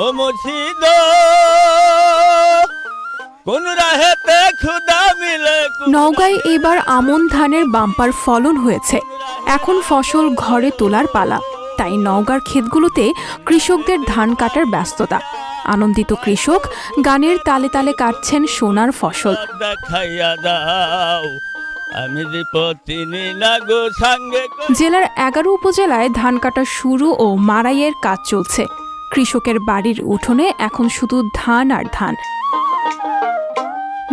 ও মুর্শিদ কোন রাহেতে খুদা মিলে। নওগাঁয় এবার আমন ধানের বাম্পার ফলন হয়েছে। এখন ফসল ঘরে তোলার পালা, তাই নওগাঁর ক্ষেতগুলোতে কৃষকদের ধান কাটার ব্যস্ততা। আনন্দিত কৃষক গানের তালে তালে কাটছেন সোনার ফসল। দেখাইয়া দাও আমি দীপতিনি লাগো সঙ্গে। জেলার 11 উপজেলায় ধান কাটা শুরু ও মাড়াইয়ের কাজ চলছে। কৃষকের বাড়ির উঠোনে এখন শুধু ধান আর ধান।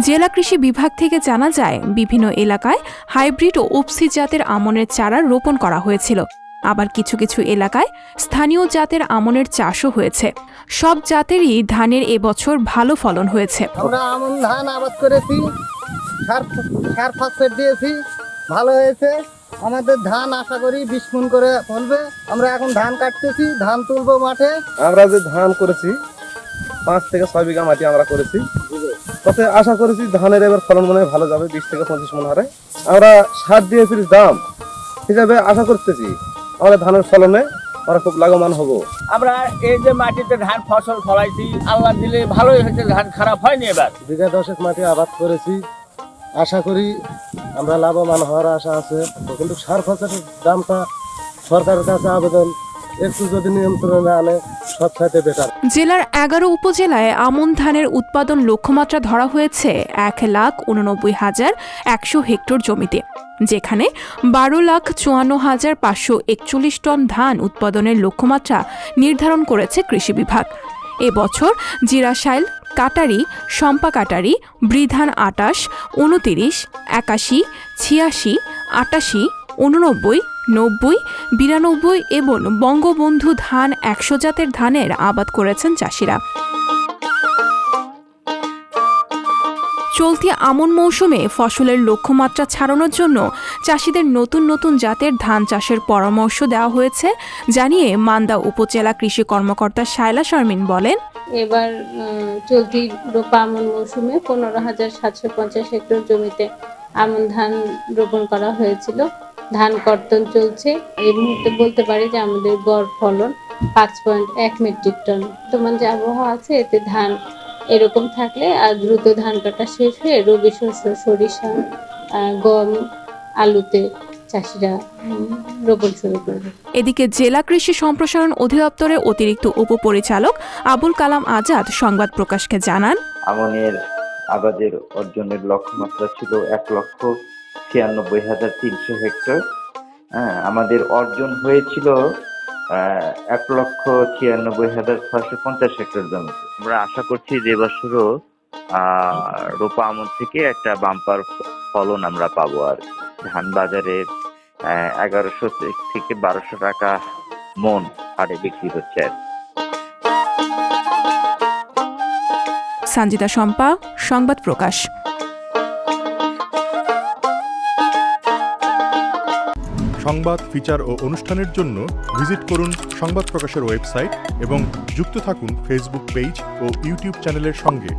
জেলা কৃষি বিভাগ থেকে জানা যায়, বিভিন্ন এলাকায় হাইব্রিড ও উপসি জাতের আমনের চারা রোপণ করা হয়েছিল। আবার কিছু কিছু এলাকায় স্থানীয় জাতের আমনের চাষও হয়েছে। সব জাতেরই ধানের এবছর ভালো ফলন হয়েছে। আমরা আমন ধান আবাদ করেছি, সার ফসফেট দিয়েছি, ভালো হয়েছে। আমাদের ধান আশা করি 20 মণ করে ফলবে। আমরা এখন ধান কাটতেছি, ধান তুলবো মাঠে। আমরা যে ধান করেছি 5 থেকে 6 বিঘা মাটি আমরা করেছি, তাতে আশা করেছি ধানের এবার ফলন মনে হয় ভালো যাবে, 20 থেকে 25 মণ হারে। আমরা সার দিয়েছি দাম হিসাবে আশা করতেছি আমাদের ধানের ফলনে আমরা খুব লাভবান হব। আমরা এই যে মাটিতে ধান ফসল ফলাইছি, আল্লাহ দিলে ভালোই হয়েছে, ধান খারাপ হয়নি। এবার বিঘা 10 মাটি আবাদ করেছি, আশা করি আমরা লাভবান হওয়ার আশা আছে। কিন্তু সার ফসলের দামটা সরকারের কাছে আবেদন একটু যদি নিয়ন্ত্রণে আনে সব চাইতে বেটার। জেলার 11 উপজেলায় আমন ধানের উৎপাদন লক্ষ্যমাত্রা ধরা হয়েছে 1,89,100 হেক্টর জমিতে, যেখানে 12,54,541 টন ধান উৎপাদনের লক্ষ্যমাত্রা নির্ধারণ করেছে কৃষি বিভাগ। এবছর জিরাশাইল, কাটারি, শম্পা কাটারি, বৃধান 28, 29, 81, 86, 88, 89, 90, 92 এবং বঙ্গবন্ধু ধান 100 জাতের ধানের আবাদ করেছেন চাষিরা। চলতি আমন মৌসুমে ফসলের লক্ষ্যমাত্রা ছাড়ানোর জন্য চাষিদের নতুন নতুন জাতের ধান চাষের পরামর্শ দেওয়া হয়েছে জানিয়ে মান্দা উপজেলা কৃষি কর্মকর্তা শায়লা শারমিন বলেন, এবার চলতি রোপা আমন মৌসুমে 15,750 হেক্টর জমিতে আমন ধান রোপণ করা হয়েছিল। ধান কর্তন চলছে। এই মুহূর্তে বলতে পারি যে আমাদের গড় ফলন 5.1 মেট্রিক টন। বর্তমান যে আবহাওয়া আছে, এতে ধান এরকম থাকলে আর দ্রুত ধান কাটা শেষ হয়ে রবি শস্য সরিষা, গম, আলুতে চাষিরা রোপণ শুরু করবে। এদিকে জেলা কৃষি সম্প্রসারণ অধিদপ্তরের অতিরিক্ত উপপরিচালক আবুল কালাম আজাদ সংবাদ প্রকাশকে জানান, আমনের আবাদের অর্জনের লক্ষ্যমাত্রা ছিল 1,96,300 হেক্টর। আমাদের অর্জন হয়েছিল 1,96,650 হেক্টর জমিতে। আমরা আশা করছি যে বছরও রোপা আমন থেকে একটা বাম্পার ফলন আমরা পাবো। আর ধান বাজারে 1100 থেকে 1200 টাকা মন হারে বিক্রি হচ্ছে। সঞ্জিতা শম্পা, সংবাদ প্রকাশ। সংবাদ, ফিচার ও অনুষ্ঠানের জন্য ভিজিট করুন সংবাদ প্রকাশের ওয়েবসাইট এবং যুক্ত থাকুন ফেসবুক পেজ ও ইউটিউব চ্যানেলের সঙ্গে।